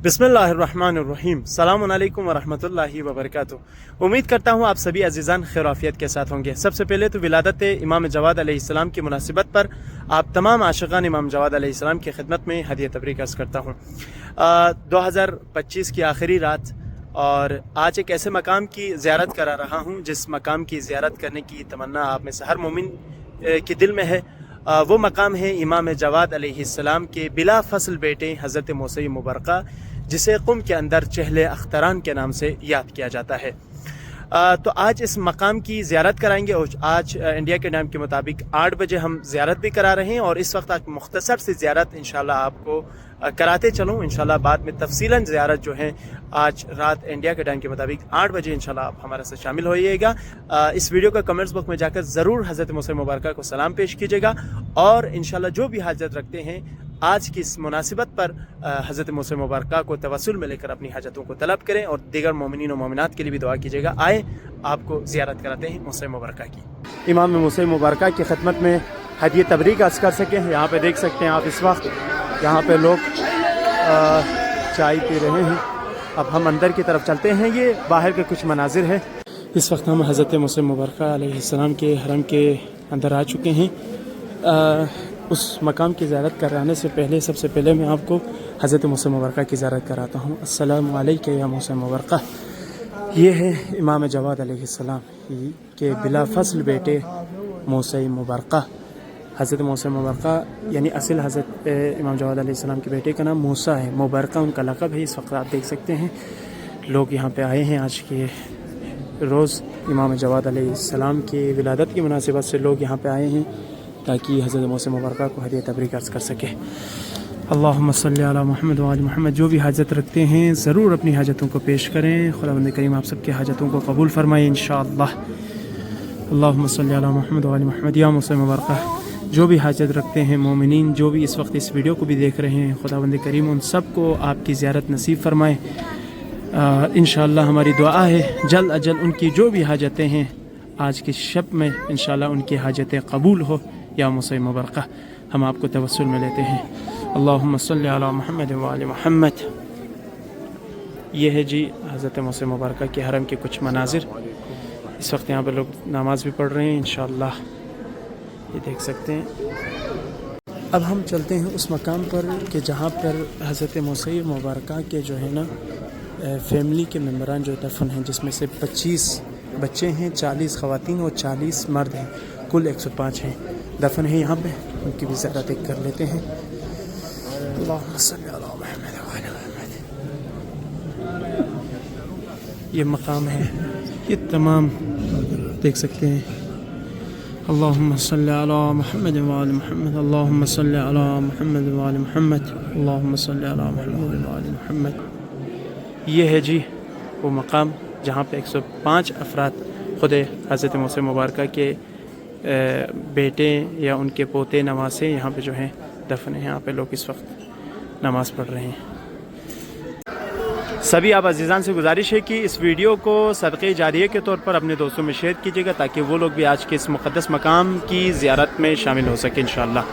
बिस्मिल्लाहिर्रहमानिर्रहीम। अस्सलामु अलैकुम वरहमतुल्लाहि वबरकातुह। उम्मीद करता हूँ आप सभी अजीज़ान खैर आफियत के साथ होंगे। सबसे पहले तो विलादत इमाम जवाद अलैहिस्सलाम की मुनासिबत पर आप तमाम आशिक़ान इमाम जवाद अलैहिस्सलाम की खिदमत में हदिया तबरीक अर्ज़ करता हूँ। 2025 की आखिरी रात और आज एक ऐसे मकाम की ज़ियारत करा रहा हूँ जिस मकाम की ज़ियारत करने की तमन्ना आप में से हर मोमिन के दिल में है। वो मकाम है इमाम जवाद अलैहिस्सलाम के बिला फसल बेटे हज़रत मूसा मुबरका, जिसे क़ुम के अंदर चहले अख्तरान के नाम से याद किया जाता है। तो आज इस मकाम की ज़ियारत कराएंगे और आज इंडिया के टाइम के मुताबिक 8 बजे हम ज़ियारत भी करा रहे हैं और इस वक्त एक मुख्तसर सी ज़ियारत इंशाल्लाह आपको कराते चलूँ। इंशाल्लाह बाद में तफसीलन ज़ियारत जो है आज रात इंडिया के टाइम के मुताबिक 8 बजे इंशाल्लाह आप हमारे साथ शामिल होइएगा। इस वीडियो का कमेंट्स बॉक्स में जाकर ज़रूर हज़रत मूसा मुबारका को सलाम पेश कीजिएगा और इंशाल्लाह जो भी हाजत रखते हैं आज की इस मुनासिबत पर हज़रत मूसा मुबारका को तवस्सुल में लेकर अपनी हाजतों को तलब करें और दीगर मोमिनीन और मोमिनात के लिए भी दुआ कीजिएगा। आए आपको ज़ियारत कराते हैं मूसा मुबारका की। इमाम मूसा मुबारका की खिदमत में हदिया तबरीक अर्ज़ कर सकें। यहाँ पे देख सकते हैं आप इस वक्त यहाँ पे लोग चाय पी रहे हैं। अब हम अंदर की तरफ चलते हैं। ये बाहर के कुछ मनाजिर है। इस वक्त हम हज़रत मूसा मुबारका अलैहिस्सलाम के हरम के अंदर आ चुके हैं। उस मकाम की ज़ियारत कराने से पहले सबसे पहले मैं आपको हज़रत मूसा मुबरका की ज़ियारत कराता हूँ। अस्सलामु अलैका या मूसा मुबरका। ये है इमाम जवाद अलैहिस्सलाम के बिला फसल बेटे मूसा मुबरका। हज़रत मूसा मुबरका यानी असल हज़रत इमाम जवाद अलैहिस्सलाम के बेटे का नाम मूसा है, मुबरका उनका लक़ब है। इस वक्त आप देख सकते हैं लोग यहाँ पे आए हैं। आज के रोज़ इमाम जवाद अलैहिस्सलाम की विलादत की मुनासिबत से लोग यहाँ पे आए हैं ताकि हज़रत मूसा मुबरका को हदिया तबरीक अर्ज़ कर सके। अल्लाहुम्मा सल्ली अला मुहम्मद व आलि मुहम्मद। जो भी हाजत रखते हैं ज़रूर अपनी हाजतों को पेश करें। खुदावंद करीम आप सबके हाजतों को कबूल फरमाए इंशाअल्लाह। अल्लाहुम्मा सल्ली अला मुहम्मद व आलि मुहम्मद। या मूसा मुबरका जो भी हाजत रखते हैं मोमिनीन, जो भी इस वक्त इस वीडियो को भी देख रहे हैं, खुदावंद करीम उन सब को आपकी ज़ियारत नसीब फरमाए। इंशाअल्लाह हमारी दुआ है जल्द अजल उनकी जो भी हाजतें हैं आज की शब में इंशाअल्लाह उनकी हाजतें कबूल हो। या मूसा मुबरका हम आपको तवस्सुल में लेते हैं। अल्लाहुम्मा सल्ली अला मुहम्मद व आलि मुहम्मद। ये है जी हज़रत मूसा मुबरका के हरम के कुछ मनाजिर। इस वक्त यहाँ पर लोग नमाज़ भी पढ़ रहे हैं इंशाअल्लाह, ये देख सकते हैं। अब हम चलते हैं उस मकाम पर कि जहाँ पर हज़रत मूसा मुबरका के जो है ना फैमिली के मेम्बरान जो दफन हैं, जिसमें से 25 बच्चे हैं, 40 ख़वातीन और 40 मर्द हैं, कुल 105 हैं दफन है यहाँ पे। उनकी भी ज़ियारत कर लेते हैं। अल्लाहुम्मा सल्ली अला मुहम्मद व आलि मुहम्मद। ये मकाम है, ये तमाम देख सकते हैं। अल्लाहुम्मा सल्ली अला मुहम्मद व आलि मुहम्मद। अल्लाहुम्मा सल्ली अला मुहम्मद व आलि मुहम्मद। अल्लाहुम्मा सल्ली अला मुहम्मद व आलि मुहम्मद। ये है जी वो मकाम जहाँ पे 105 अफराद खुद हज़रत मूसा मुबारका के बेटे या उनके पोते नवासे यहाँ पे जो हैं दफन है। यहाँ पे लोग इस वक्त नमाज़ पढ़ रहे हैं। सभी आप अजीज़ान से गुजारिश है कि इस वीडियो को सदक़े जारिया के तौर पर अपने दोस्तों में शेयर कीजिएगा ताकि वो लोग भी आज के इस मुक़द्दस मकाम की ज़ियारत में शामिल हो सकें इंशाअल्लाह।